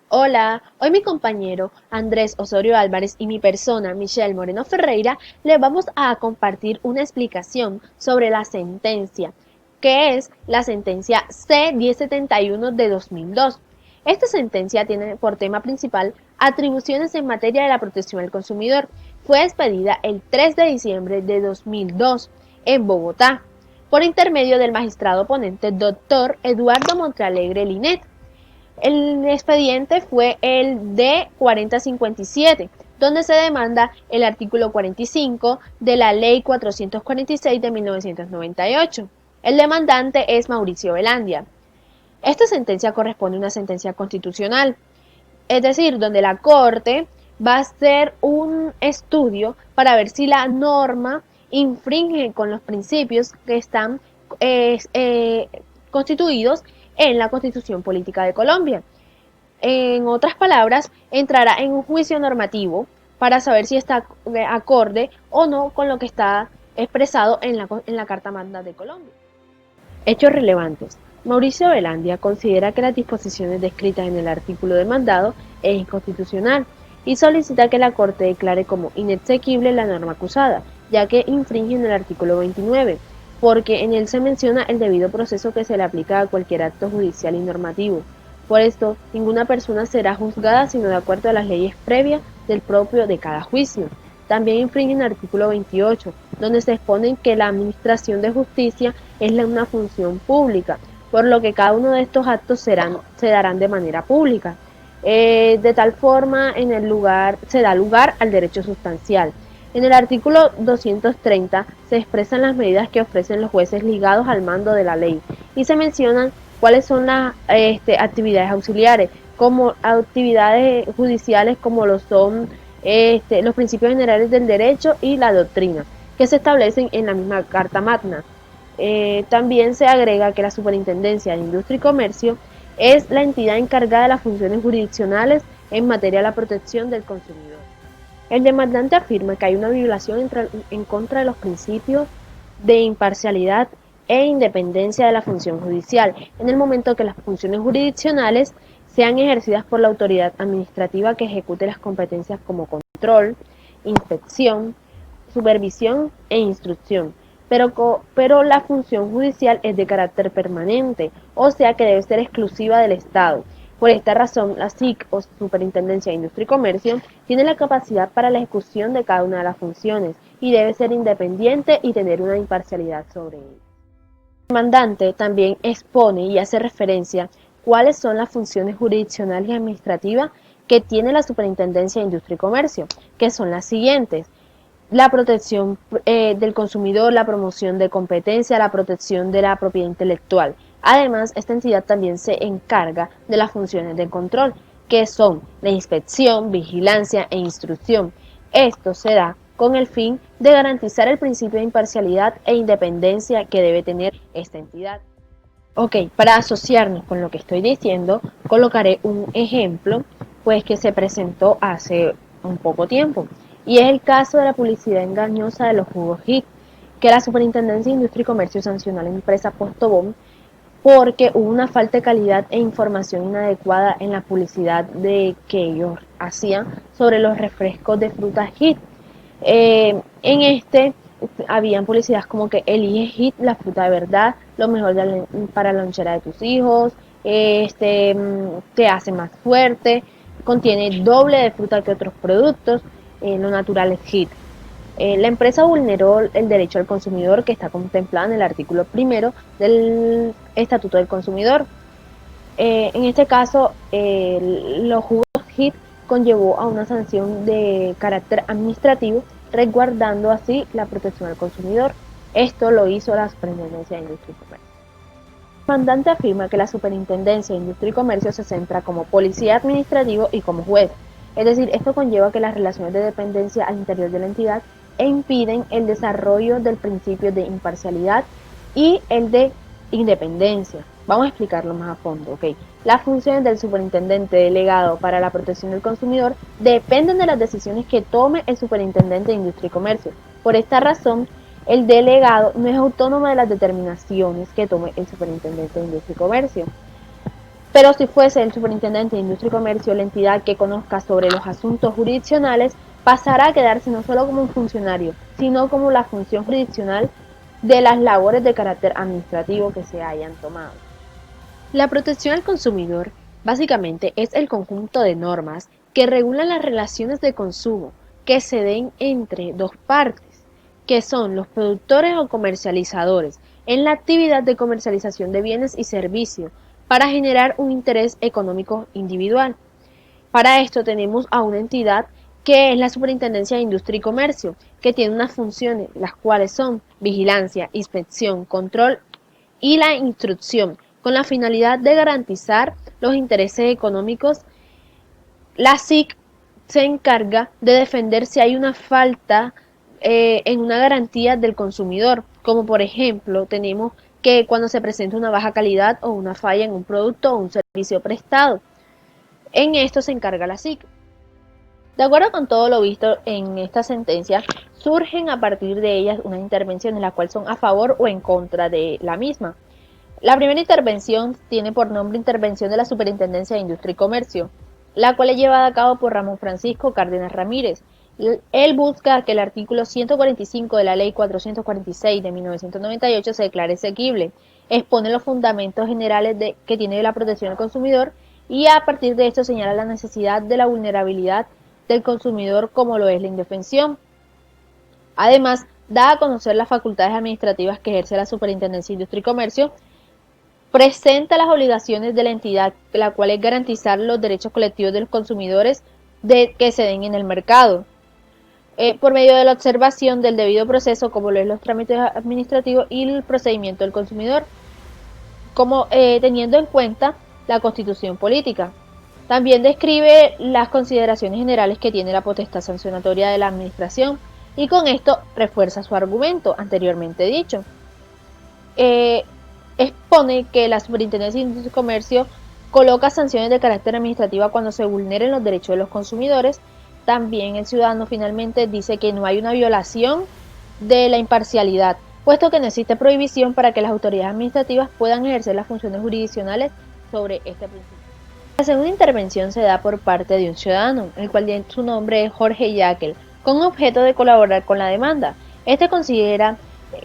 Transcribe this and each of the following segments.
Hola, hoy mi compañero Andrés Osorio Álvarez y mi persona Michelle Moreno Ferreira les vamos a compartir una explicación sobre la sentencia, que es la sentencia C-1071 de 2002. Esta sentencia tiene por tema principal atribuciones en materia de la protección al consumidor. Fue expedida el 3 de diciembre de 2002 en Bogotá por intermedio del magistrado ponente Dr. Eduardo Montealegre Linet. El expediente fue el D-4057, donde se demanda el artículo 45 de la Ley 446 de 1998. El demandante es Mauricio Velandia. Esta sentencia corresponde a una sentencia constitucional, es decir, donde la Corte va a hacer un estudio para ver si la norma infringe con los principios que están constituidos en la Constitución Política de Colombia. En otras palabras, entrará en un juicio normativo para saber si está acorde o no con lo que está expresado en la Carta Magna de Colombia. Hechos relevantes. Mauricio Velandia considera que las disposiciones descritas en el artículo demandado es inconstitucional y solicita que la Corte declare como inexequible la norma acusada, ya que infringe en el artículo 29, porque en él se menciona el debido proceso que se le aplica a cualquier acto judicial y normativo. Por esto, ninguna persona será juzgada sino de acuerdo a las leyes previas del propio de cada juicio. También infringe en el artículo 28, donde se expone que la administración de justicia es una función pública, por lo que cada uno de estos actos se darán de manera pública. De tal forma, se da lugar al derecho sustancial. En el artículo 230 se expresan las medidas que ofrecen los jueces ligados al mando de la ley y se mencionan cuáles son las actividades auxiliares, como actividades judiciales como lo son los principios generales del derecho y la doctrina, que se establecen en la misma Carta Magna. También se agrega que la Superintendencia de Industria y Comercio es la entidad encargada de las funciones jurisdiccionales en materia de la protección del consumidor. El demandante afirma que hay una violación en contra de los principios de imparcialidad e independencia de la función judicial, en el momento que las funciones jurisdiccionales sean ejercidas por la autoridad administrativa que ejecute las competencias como control, inspección, supervisión e instrucción, pero la función judicial es de carácter permanente, o sea que debe ser exclusiva del Estado. Por esta razón, la SIC o Superintendencia de Industria y Comercio tiene la capacidad para la ejecución de cada una de las funciones y debe ser independiente y tener una imparcialidad sobre ello. El demandante también expone y hace referencia cuáles son las funciones jurisdiccionales y administrativas que tiene la Superintendencia de Industria y Comercio, que son las siguientes: la protección del consumidor, la promoción de competencia, la protección de la propiedad intelectual. Además, esta entidad también se encarga de las funciones de control, que son la inspección, vigilancia e instrucción. Esto se da con el fin de garantizar el principio de imparcialidad e independencia que debe tener esta entidad. Ok, para asociarnos con lo que estoy diciendo, colocaré un ejemplo, pues que se presentó hace un poco tiempo, y es el caso de la publicidad engañosa de los jugos HIT, que la Superintendencia de Industria y Comercio sancionó a la empresa Postobón porque hubo una falta de calidad e información inadecuada en la publicidad que ellos hacían sobre los refrescos de frutas HIT. En este habían publicidades como que elige HIT, la fruta de verdad, lo mejor para la lonchera de tus hijos, te hace más fuerte, contiene doble de fruta que otros productos, lo natural es HIT. La empresa vulneró el derecho al consumidor que está contemplado en el artículo primero del Estatuto del Consumidor. En este caso, los jugos HIT conllevó a una sanción de carácter administrativo, resguardando así la protección al consumidor. Esto lo hizo la Superintendencia de Industria y Comercio. El mandante afirma que la Superintendencia de Industria y Comercio se centra como policía administrativo y como juez. Es decir, esto conlleva que las relaciones de dependencia al interior de la entidad impiden el desarrollo del principio de imparcialidad y el de independencia. Vamos a explicarlo más a fondo, ¿ok? Las funciones del superintendente delegado para la protección del consumidor dependen de las decisiones que tome el superintendente de Industria y Comercio. Por esta razón, el delegado no es autónomo de las determinaciones que tome el superintendente de Industria y Comercio. Pero si fuese el superintendente de Industria y Comercio la entidad que conozca sobre los asuntos jurisdiccionales, pasará a quedarse no solo como un funcionario, sino como la función jurisdiccional de las labores de carácter administrativo que se hayan tomado. La protección al consumidor básicamente es el conjunto de normas que regulan las relaciones de consumo que se den entre dos partes, que son los productores o comercializadores, en la actividad de comercialización de bienes y servicios para generar un interés económico individual. Para esto tenemos a una entidad que es la Superintendencia de Industria y Comercio, que tiene unas funciones, las cuales son vigilancia, inspección, control y la instrucción, con la finalidad de garantizar los intereses económicos. La SIC se encarga de defender si hay una falta en una garantía del consumidor, como por ejemplo tenemos que cuando se presenta una baja calidad o una falla en un producto o un servicio prestado. En esto se encarga la SIC. De acuerdo con todo lo visto en esta sentencia, surgen a partir de ellas unas intervenciones las cuales son a favor o en contra de la misma. La primera intervención tiene por nombre Intervención de la Superintendencia de Industria y Comercio, la cual es llevada a cabo por Ramón Francisco Cárdenas Ramírez. Él busca que el artículo 145 de la Ley 446 de 1998 se declare exequible, expone los fundamentos generales que tiene la protección del consumidor y a partir de esto señala la necesidad de la vulnerabilidad del consumidor como lo es la indefensión. Además, da a conocer las facultades administrativas que ejerce la Superintendencia de Industria y Comercio, presenta las obligaciones de la entidad, la cual es garantizar los derechos colectivos de los consumidores que se den en el mercado, por medio de la observación del debido proceso, como lo es los trámites administrativos y el procedimiento del consumidor, como teniendo en cuenta la Constitución política. También describe las consideraciones generales que tiene la potestad sancionatoria de la Administración y con esto refuerza su argumento anteriormente dicho. Expone que la Superintendencia de Industria y Comercio coloca sanciones de carácter administrativo cuando se vulneren los derechos de los consumidores. También el ciudadano finalmente dice que no hay una violación de la imparcialidad, puesto que no existe prohibición para que las autoridades administrativas puedan ejercer las funciones jurisdiccionales sobre este principio. La segunda intervención se da por parte de un ciudadano, el cual su nombre es Jorge Yakel, con objeto de colaborar con la demanda. Este considera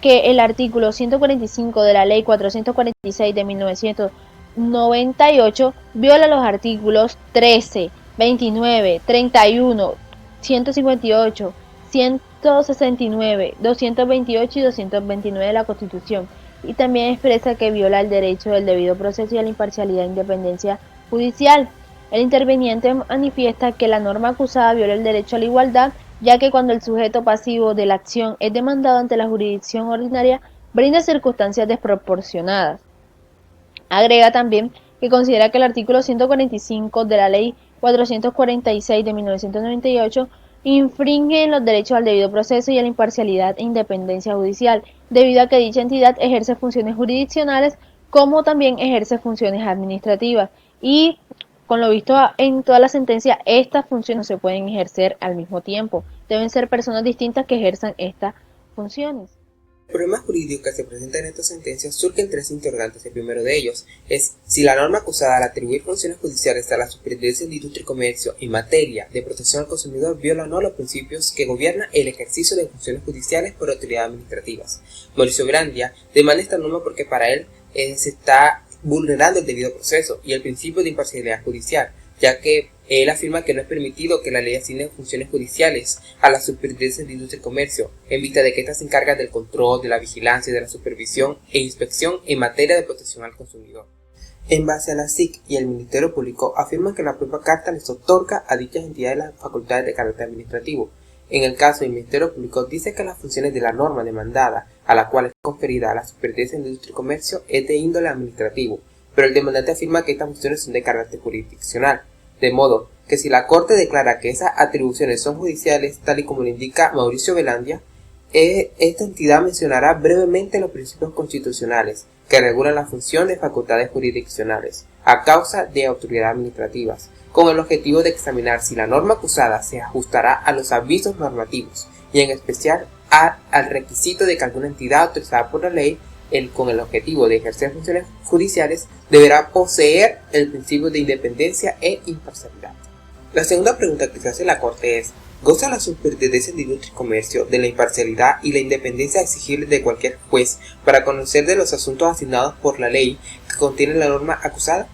que el artículo 145 de la Ley 446 de 1998 viola los artículos 13, 29, 31, 158, 169, 228 y 229 de la Constitución, y también expresa que viola el derecho del debido proceso y a la imparcialidad e independencia judicial. El interviniente manifiesta que la norma acusada viola el derecho a la igualdad, ya que cuando el sujeto pasivo de la acción es demandado ante la jurisdicción ordinaria, brinda circunstancias desproporcionadas. Agrega también que considera que el artículo 145 de la Ley 446 de 1998 infringe en los derechos al debido proceso y a la imparcialidad e independencia judicial, debido a que dicha entidad ejerce funciones jurisdiccionales como también ejerce funciones administrativas. Y con lo visto en toda la sentencia, estas funciones no se pueden ejercer al mismo tiempo. Deben ser personas distintas que ejerzan estas funciones. El problema jurídico que se presenta en esta sentencia surgen tres interrogantes. El primero de ellos es si la norma acusada al atribuir funciones judiciales a la Superintendencia de Industria y Comercio en materia de protección al consumidor viola o no los principios que gobiernan el ejercicio de funciones judiciales por autoridades administrativas. Mauricio Grandia demanda esta norma porque para él se está vulnerando el debido proceso y el principio de imparcialidad judicial, ya que él afirma que no es permitido que la ley asigne funciones judiciales a la Superintendencia de Industria y Comercio, en vista de que ésta se encarga del control, de la vigilancia, de la supervisión e inspección en materia de protección al consumidor. En base a la SIC y el Ministerio Público afirman que la propia carta les otorga a dichas entidades las facultades de carácter administrativo. En el caso del Ministerio Público dice que las funciones de la norma demandada, a la cual es conferida a la Superintendencia de Industria y Comercio, es de índole administrativo, pero el demandante afirma que estas funciones son de carácter jurisdiccional, de modo que si la Corte declara que esas atribuciones son judiciales, tal y como lo indica Mauricio Velandia, esta entidad mencionará brevemente los principios constitucionales que regulan las funciones y facultades jurisdiccionales a causa de autoridades administrativas, con el objetivo de examinar si la norma acusada se ajustará a los avisos normativos y en especial al requisito de que alguna entidad autorizada por la ley con el objetivo de ejercer funciones judiciales, deberá poseer el principio de independencia e imparcialidad. La segunda pregunta que se hace la Corte es: ¿goza la Superintendencia de Industria y Comercio de la imparcialidad y la independencia exigibles de cualquier juez para conocer de los asuntos asignados por la ley que contiene la norma acusada?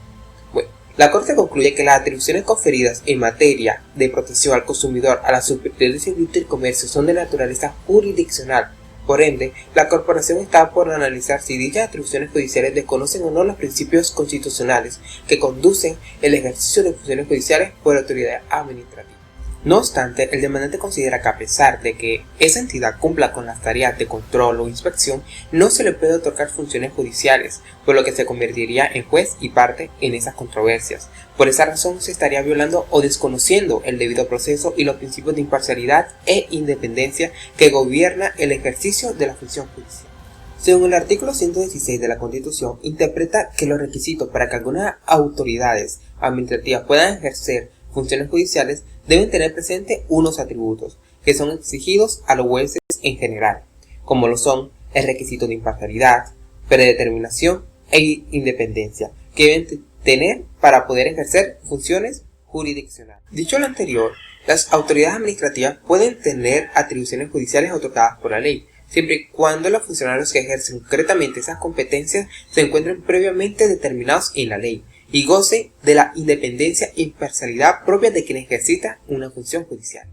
Bueno, la Corte concluye que las atribuciones conferidas en materia de protección al consumidor a la Superintendencia de Industria y Comercio son de naturaleza jurisdiccional. Por ende, la Corporación está por analizar si dichas atribuciones judiciales desconocen o no los principios constitucionales que conducen el ejercicio de funciones judiciales por autoridad administrativa. No obstante, el demandante considera que a pesar de que esa entidad cumpla con las tareas de control o inspección, no se le puede otorgar funciones judiciales, por lo que se convertiría en juez y parte en esas controversias. Por esa razón, se estaría violando o desconociendo el debido proceso y los principios de imparcialidad e independencia que gobierna el ejercicio de la función judicial. Según el artículo 116 de la Constitución, interpreta que los requisitos para que algunas autoridades administrativas puedan ejercer funciones judiciales deben tener presente unos atributos que son exigidos a los jueces en general, como lo son el requisito de imparcialidad, predeterminación e independencia, que deben tener para poder ejercer funciones jurisdiccionales. Dicho lo anterior, las autoridades administrativas pueden tener atribuciones judiciales otorgadas por la ley, siempre y cuando los funcionarios que ejercen concretamente esas competencias se encuentren previamente determinados en la ley y goce de la independencia e imparcialidad propia de quien ejercita una función judicial.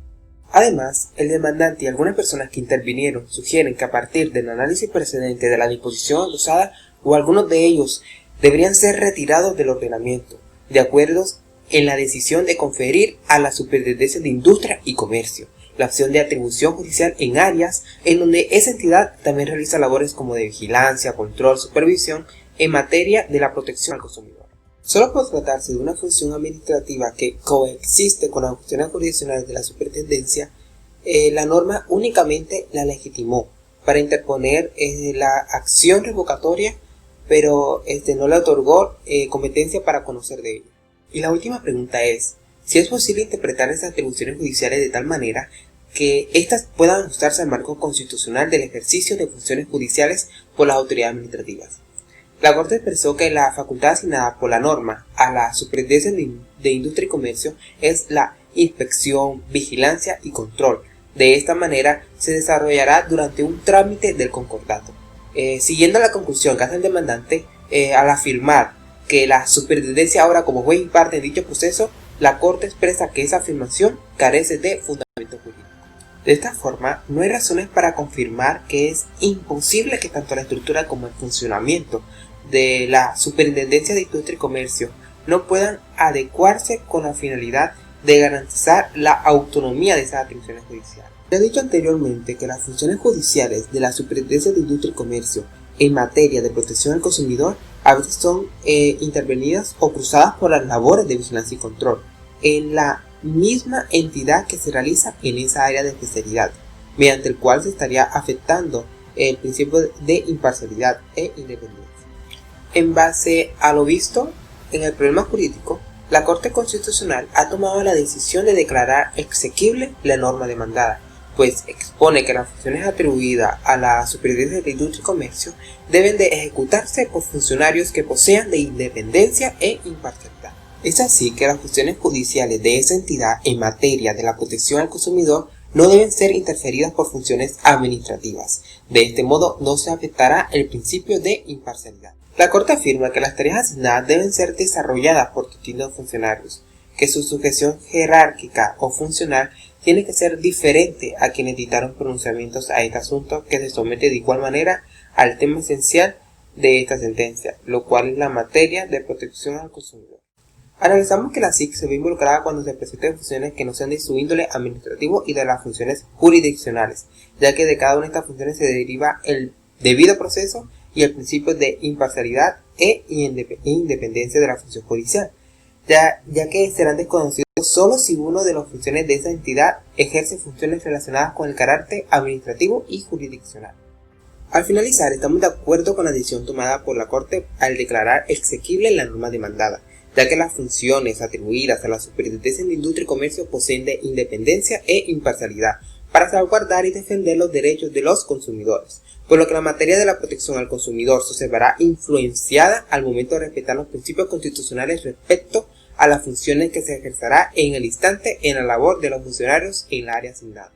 Además, el demandante y algunas personas que intervinieron sugieren que a partir del análisis precedente de la disposición usada o algunos de ellos deberían ser retirados del ordenamiento, de acuerdo en la decisión de conferir a la Superintendencia de Industria y Comercio la opción de atribución judicial en áreas en donde esa entidad también realiza labores como de vigilancia, control, supervisión en materia de la protección al consumidor. Solo por tratarse de una función administrativa que coexiste con las funciones jurisdiccionales de la superintendencia, la norma únicamente la legitimó para interponer la acción revocatoria, pero no le otorgó competencia para conocer de ella. Y la última pregunta es si es posible interpretar esas atribuciones judiciales de tal manera que éstas puedan ajustarse al marco constitucional del ejercicio de funciones judiciales por las autoridades administrativas. La Corte expresó que la facultad asignada por la norma a la Superintendencia de Industria y Comercio es la inspección, vigilancia y control. De esta manera se desarrollará durante un trámite del concordato. Siguiendo la conclusión que hace el demandante, al afirmar que la Superintendencia ahora como juez y parte en dicho proceso, la Corte expresa que esa afirmación carece de fundamento jurídico. De esta forma, no hay razones para confirmar que es imposible que tanto la estructura como el funcionamiento de la Superintendencia de Industria y Comercio no puedan adecuarse con la finalidad de garantizar la autonomía de esas atribuciones judiciales. Se ha dicho anteriormente que las funciones judiciales de la Superintendencia de Industria y Comercio en materia de protección al consumidor a veces son intervenidas o cruzadas por las labores de vigilancia y control en la misma entidad que se realiza en esa área de especialidad, mediante el cual se estaría afectando el principio de imparcialidad e independencia. En base a lo visto en el problema jurídico, la Corte Constitucional ha tomado la decisión de declarar exequible la norma demandada, pues expone que las funciones atribuidas a la Superintendencia de Industria y Comercio deben de ejecutarse por funcionarios que posean de independencia e imparcialidad. Es así que las funciones judiciales de esa entidad en materia de la protección al consumidor no deben ser interferidas por funciones administrativas. De este modo no se afectará el principio de imparcialidad. La Corte afirma que las tareas asignadas deben ser desarrolladas por distintos funcionarios, que su sujeción jerárquica o funcional tiene que ser diferente a quienes dictaron pronunciamientos a este asunto, que se somete de igual manera al tema esencial de esta sentencia, lo cual es la materia de protección al consumidor. Analizamos que la SIC se ve involucrada cuando se presenten funciones que no sean de su índole administrativo y de las funciones jurisdiccionales, ya que de cada una de estas funciones se deriva el debido proceso y el principio de imparcialidad e independencia de la función judicial, ya que serán desconocidos solo si una de las funciones de esa entidad ejerce funciones relacionadas con el carácter administrativo y jurisdiccional. Al finalizar, estamos de acuerdo con la decisión tomada por la Corte al declarar exequible la norma demandada, ya que las funciones atribuidas a la Superintendencia de Industria y Comercio poseen de independencia e imparcialidad, para salvaguardar y defender los derechos de los consumidores, por lo que la materia de la protección al consumidor se observará influenciada al momento de respetar los principios constitucionales respecto a las funciones que se ejercerá en el instante en la labor de los funcionarios en el área asignada.